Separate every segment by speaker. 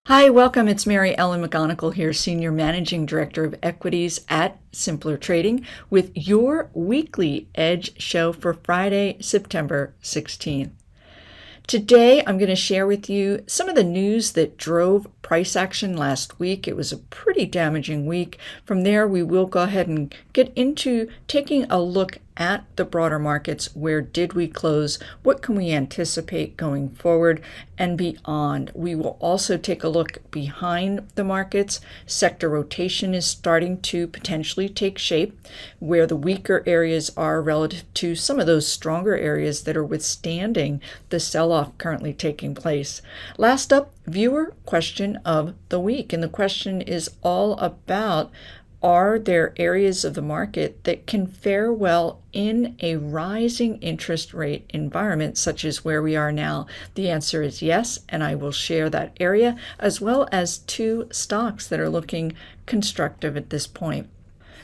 Speaker 1: Hi, welcome. It's Mary Ellen McGonagle here, Senior Managing Director of Equities at Simpler Trading, with your weekly Edge show for Friday, September 16th. Today, I'm going to share with you some of the news that drove price action last week. It was a pretty damaging week. From there, we will go ahead and get into taking a look at the broader markets. Where did we close? What can we anticipate going forward and beyond? We will also take a look behind the markets. Sector rotation is starting to potentially take shape, where the weaker areas are relative to some of those stronger areas that are withstanding the sell-off currently taking place. Last up, viewer question of the week. And the question is all about, are there areas of the market that can fare well in a rising interest rate environment, such as where we are now? The answer is yes, and I will share that area, as well as two stocks that are looking constructive at this point.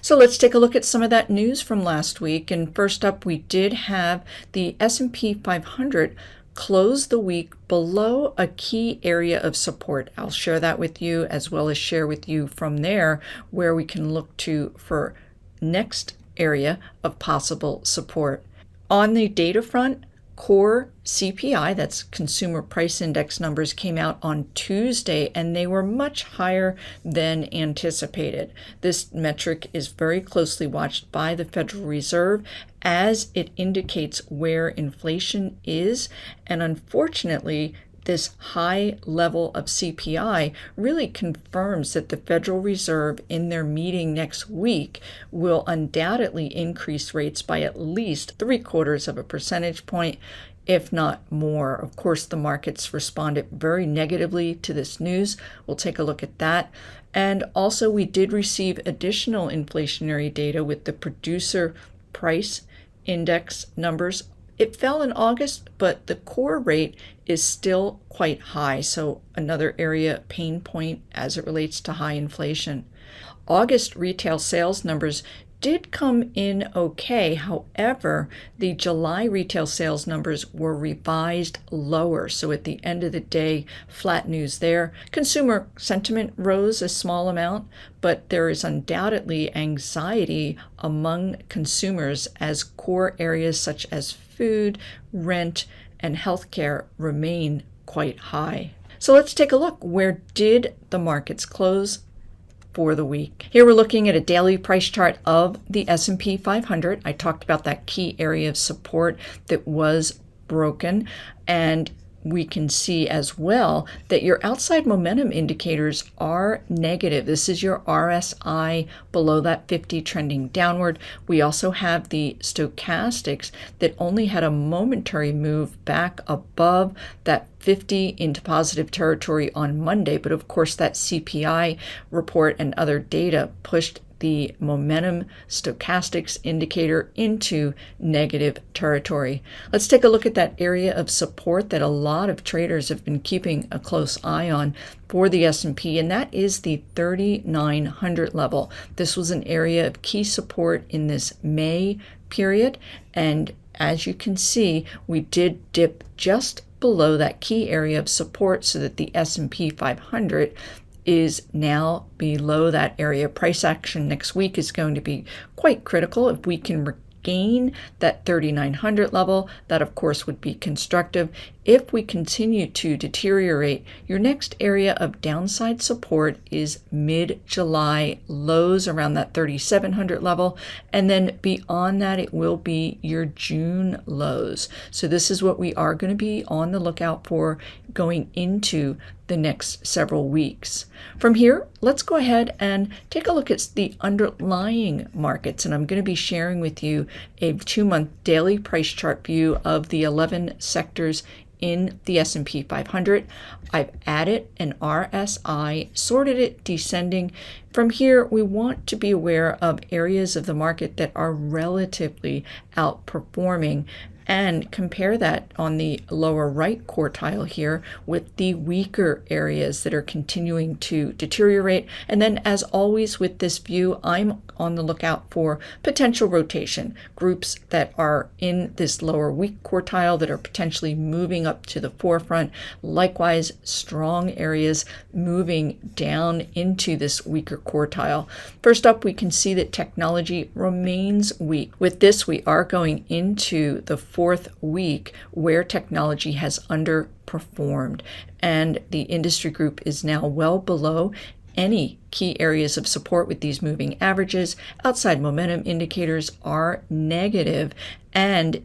Speaker 1: So let's take a look at some of that news from last week. And first up, we did have the S&P 500 close the week below a key area of support. I'll share that with you, as well as share with you from there where we can look to for next area of possible support. On the data front, core CPI, that's Consumer Price Index numbers, came out on Tuesday, and they were much higher than anticipated. This metric is very closely watched by the Federal Reserve as it indicates where inflation is, and unfortunately, this high level of CPI really confirms that the Federal Reserve, in their meeting next week, will undoubtedly increase rates by at least 0.75 of a percentage point, if not more. Of course, the markets responded very negatively to this news. We'll take a look at that. And also, we did receive additional inflationary data with the Producer Price Index numbers. It fell in August, but the core rate is still quite high, so another area pain point as it relates to high inflation. August retail sales numbers did come in okay. However, the July retail sales numbers were revised lower. So at the end of the day, flat news there. Consumer sentiment rose a small amount, but there is undoubtedly anxiety among consumers as core areas such as food, rent, and healthcare remain quite high. So let's take a look. Where did the markets close for the week? Here we're looking at a daily price chart of the S&P 500. I talked about that key area of support that was broken, and we can see as well that your outside momentum indicators are negative. This is your RSI below that 50 trending downward. We also have the stochastics that only had a momentary move back above that 50 into positive territory on Monday. But of course, that CPI report and other data pushed the momentum stochastics indicator into negative territory. Let's take a look at that area of support that a lot of traders have been keeping a close eye on for the S&P, and that is the 3,900 level. This was an area of key support in this May period, and as you can see, we did dip just below that key area of support so that the S&P 500 is now below that area. Price action next week is going to be quite critical. If we can regain that 3,900 level, that of course would be constructive. If we continue to deteriorate, your next area of downside support is mid-July lows around that 3,700 level, and then beyond that it will be your June lows. So this is what we are going to be on the lookout for going into the next several weeks. From here, let's go ahead and take a look at the underlying markets, and I'm going to be sharing with you a 2-month daily price chart view of the 11 sectors in the S&P 500. I've added an RSI, sorted it descending. From here, we want to be aware of areas of the market that are relatively outperforming and compare that on the lower right quartile here with the weaker areas that are continuing to deteriorate. And then, as always with this view, I'm on the lookout for potential rotation, groups that are in this lower weak quartile that are potentially moving up to the forefront. Likewise, strong areas moving down into this weaker quartile. First up, we can see that technology remains weak. With this, we are going into the fourth week where technology has underperformed, and the industry group is now well below any key areas of support with these moving averages. Outside momentum indicators are negative, and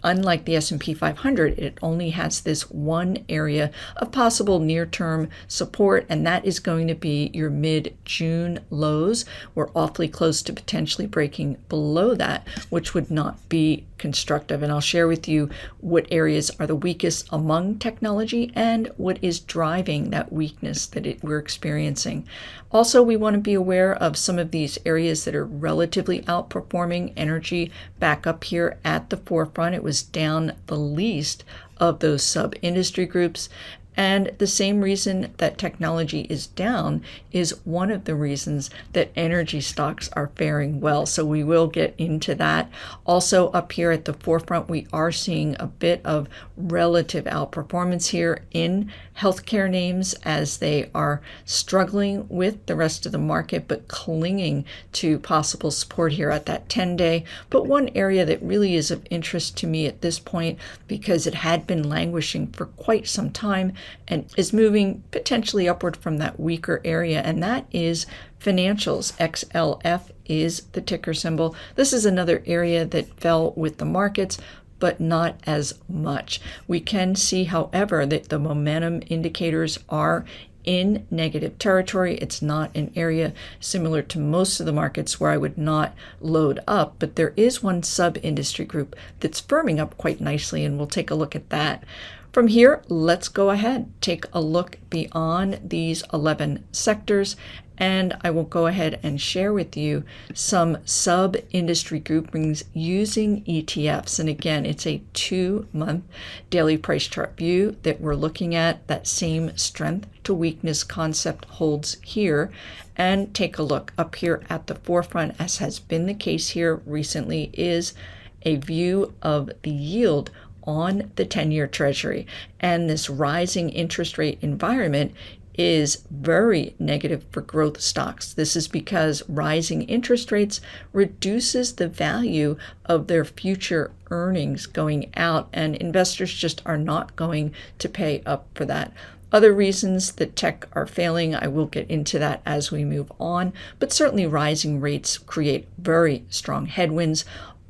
Speaker 1: unlike the S&P 500, it only has this one area of possible near-term support, and that is going to be your mid-June lows. We're awfully close to potentially breaking below that, which would not be constructive. And I'll share with you what areas are the weakest among technology and what is driving that weakness that we're experiencing. Also, we want to be aware of some of these areas that are relatively outperforming. Energy back up here at the forefront. It was down the least of those sub-industry groups. And the same reason that technology is down is one of the reasons that energy stocks are faring well. So we will get into that. Also up here at the forefront, we are seeing a bit of relative outperformance here in healthcare names as they are struggling with the rest of the market, but clinging to possible support here at that 10-day. But one area that really is of interest to me at this point, because it had been languishing for quite some time, and is moving potentially upward from that weaker area, and that is financials. XLF is the ticker symbol. This is another area that fell with the markets, but not as much. We can see, however, that the momentum indicators are in negative territory. It's not an area similar to most of the markets where I would not load up, but there is one sub-industry group that's firming up quite nicely, and we'll take a look at that. From here, let's go ahead, take a look beyond these 11 sectors, and I will go ahead and share with you some sub-industry groupings using ETFs. And again, it's a 2-month daily price chart view that we're looking at. That same strength to weakness concept holds here. And take a look up here at the forefront, as has been the case here recently, is a view of the yield on the 10-year Treasury. And this rising interest rate environment is very negative for growth stocks. This is because rising interest rates reduces the value of their future earnings going out, and investors just are not going to pay up for that. Other reasons that tech are failing, I will get into that as we move on, but certainly rising rates create very strong headwinds.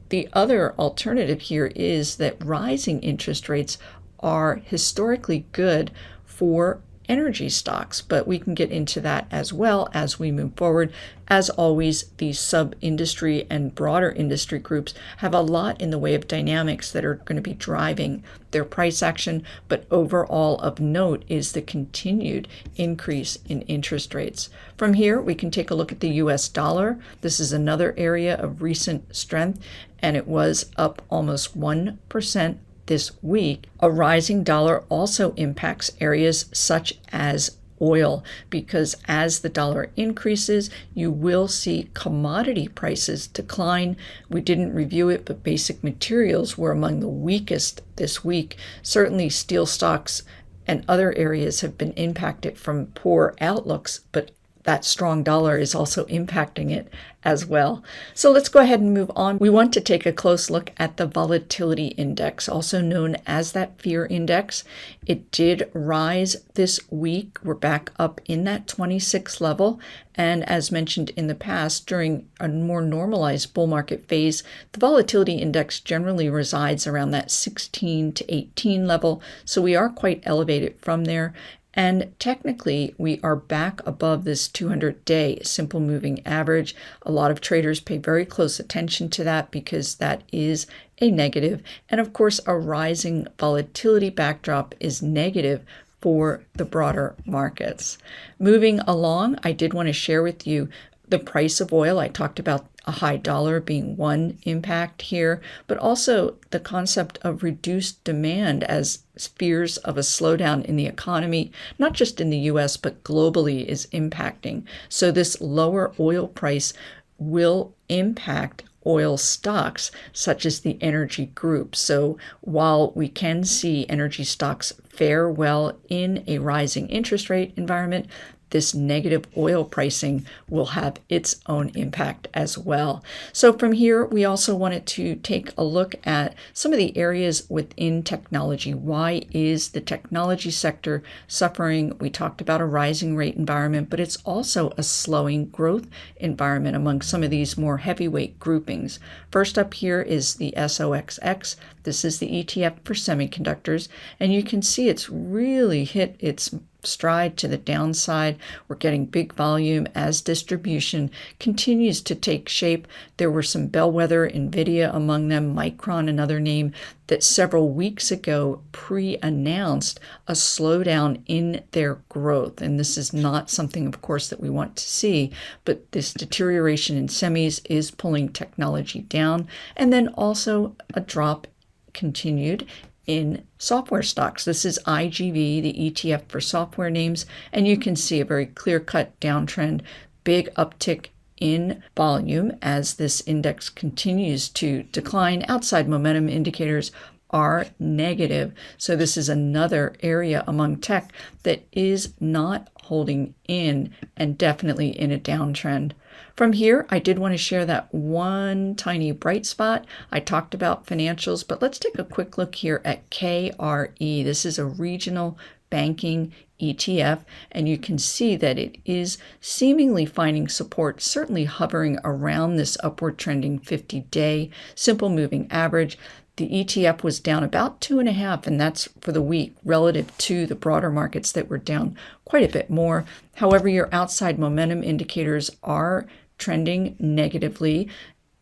Speaker 1: The other alternative here is that rising interest rates are historically good for energy stocks, but we can get into that as well as we move forward. As always, these sub-industry and broader industry groups have a lot in the way of dynamics that are going to be driving their price action, but overall of note is the continued increase in interest rates. From here, we can take a look at the US dollar. This is another area of recent strength, and it was up almost 1% this week. A rising dollar also impacts areas such as oil, because as the dollar increases, you will see commodity prices decline. We didn't review it, but basic materials were among the weakest this week. Certainly steel stocks and other areas have been impacted from poor outlooks, but that strong dollar is also impacting it as well. So let's go ahead and move on. We want to take a close look at the Volatility Index, also known as that fear index. It did rise this week. We're back up in that 26 level. And as mentioned in the past, during a more normalized bull market phase, the Volatility Index generally resides around that 16 to 18 level. So we are quite elevated from there. And technically, we are back above this 200-day simple moving average. A lot of traders pay very close attention to that because that is a negative. And of course, a rising volatility backdrop is negative for the broader markets. Moving along, I did want to share with you the price of oil. I talked about a high dollar being one impact here, but also the concept of reduced demand as fears of a slowdown in the economy, not just in the US, but globally, is impacting. So this lower oil price will impact oil stocks such as the energy group. So while we can see energy stocks fare well in a rising interest rate environment, this negative oil pricing will have its own impact as well. So from here, we also wanted to take a look at some of the areas within technology. Why is the technology sector suffering? We talked about a rising rate environment, but it's also a slowing growth environment among some of these more heavyweight groupings. First up here is the SOXX. This is the ETF for semiconductors, and you can see it's really hit its stride to the downside. We're getting big volume as distribution continues to take shape. There were some bellwether, NVIDIA among them, Micron, another name, that several weeks ago pre-announced a slowdown in their growth. And this is not something, of course, that we want to see, but this deterioration in semis is pulling technology down. And then also a drop continued in software stocks. This is IGV, the ETF for software names, and you can see a very clear-cut downtrend, big uptick in volume as this index continues to decline. Outside momentum indicators are negative. So this is another area among tech that is not holding in and definitely in a downtrend. From here, I did want to share that one tiny bright spot. I talked about financials, but let's take a quick look here at KRE. This is a regional banking ETF, and you can see that it is seemingly finding support, certainly hovering around this upward trending 50-day simple moving average. The ETF was down about 2.5, and that's for the week relative to the broader markets that were down quite a bit more. However, your outside momentum indicators are trending negatively,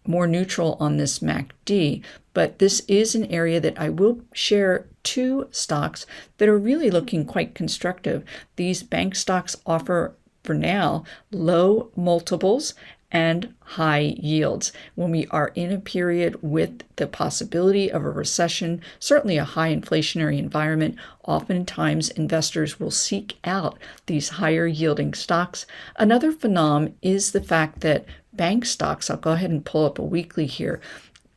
Speaker 1: more neutral on this MACD, but this is an area that I will share two stocks that are really looking quite constructive. These bank stocks offer, for now, low multiples and high yields. When we are in a period with the possibility of a recession, certainly a high inflationary environment, oftentimes investors will seek out these higher yielding stocks. Another phenomenon is the fact that bank stocks, I'll go ahead and pull up a weekly here,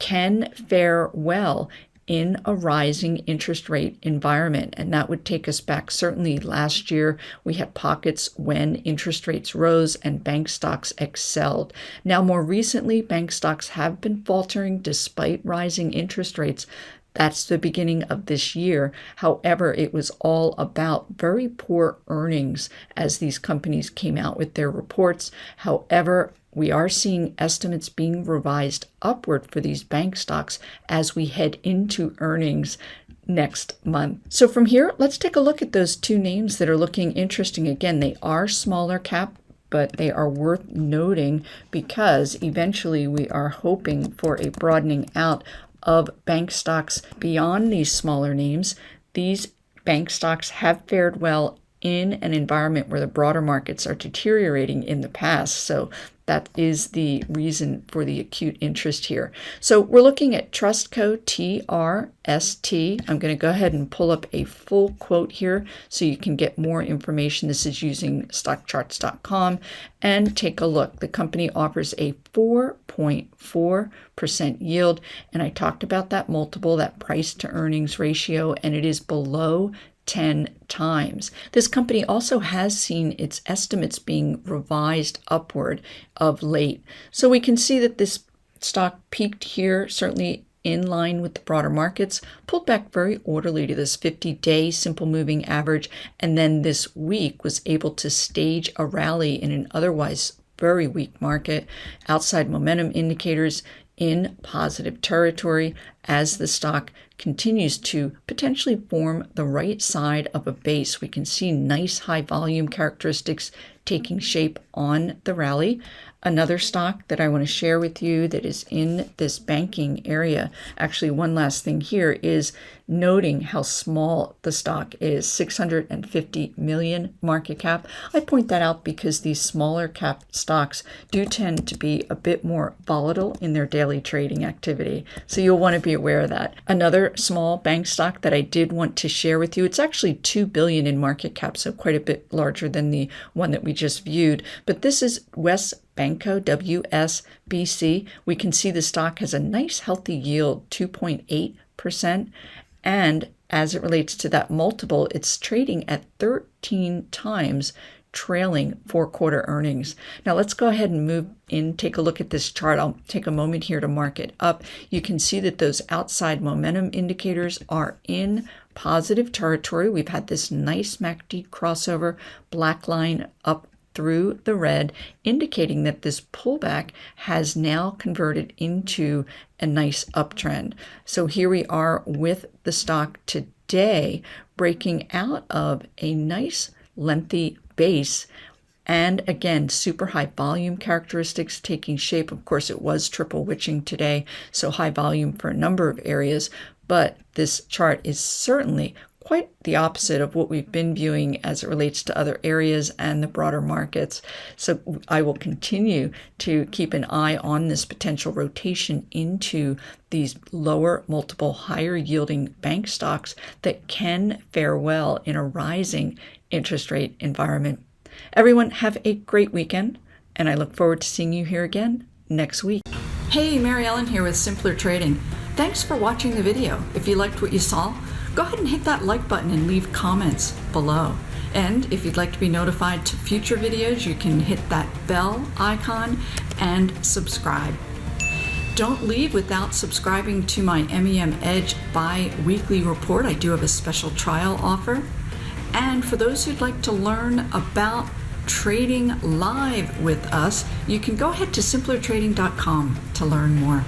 Speaker 1: can fare well in a rising interest rate environment. And that would take us back. Certainly last year, we had pockets when interest rates rose and bank stocks excelled. Now, more recently, bank stocks have been faltering despite rising interest rates. That's the beginning of this year. However, it was all about very poor earnings as these companies came out with their reports. However, we are seeing estimates being revised upward for these bank stocks as we head into earnings next month. So from here, let's take a look at those two names that are looking interesting. Again, they are smaller cap, but they are worth noting because eventually we are hoping for a broadening out of bank stocks beyond these smaller names. These bank stocks have fared well in an environment where the broader markets are deteriorating in the past. So that is the reason for the acute interest here. So we're looking at Trustco, TRST. I'm going to go ahead and pull up a full quote here so you can get more information. This is using stockcharts.com, and take a look. The company offers a 4.4% yield, and I talked about that multiple, that price to earnings ratio, and it is below 10 times. This company also has seen its estimates being revised upward of late. So we can see that this stock peaked here, certainly in line with the broader markets, pulled back very orderly to this 50-day simple moving average, and then this week was able to stage a rally in an otherwise very weak market. Outside momentum indicators in positive territory as the stock continues to potentially form the right side of a base. We can see nice high volume characteristics taking shape on the rally. Another stock that I want to share with you that is in this banking area, actually one last thing here, is noting how small the stock is, 650 million market cap. I point that out because these smaller cap stocks do tend to be a bit more volatile in their daily trading activity. So you'll want to be aware of that. Another small bank stock that I did want to share with you, it's actually 2 billion in market cap, so quite a bit larger than the one that we just viewed. But this is Banco, WSBC. We can see the stock has a nice healthy yield, 2.8%. And as it relates to that multiple, it's trading at 13 times trailing 4-quarter earnings. Now let's go ahead and move in, take a look at this chart. I'll take a moment here to mark it up. You can see that those outside momentum indicators are in positive territory. We've had this nice MACD crossover, black line up through the red, indicating that this pullback has now converted into a nice uptrend. So here we are with the stock today breaking out of a nice lengthy base. And again, super high volume characteristics taking shape. Of course, it was triple witching today, so high volume for a number of areas. But this chart is certainly quite the opposite of what we've been viewing as it relates to other areas and the broader markets. So I will continue to keep an eye on this potential rotation into these lower multiple, higher yielding bank stocks that can fare well in a rising interest rate environment. Everyone have a great weekend, and I look forward to seeing you here again next week. Hey, Mary Ellen here with Simpler Trading. Thanks for watching the video. If you liked what you saw, go ahead and hit that like button and leave comments below. And if you'd like to be notified to future videos, you can hit that bell icon and subscribe. Don't leave without subscribing to my MEM Edge bi-weekly report. I do have a special trial offer. And for those who'd like to learn about trading live with us, you can go ahead to simplertrading.com to learn more.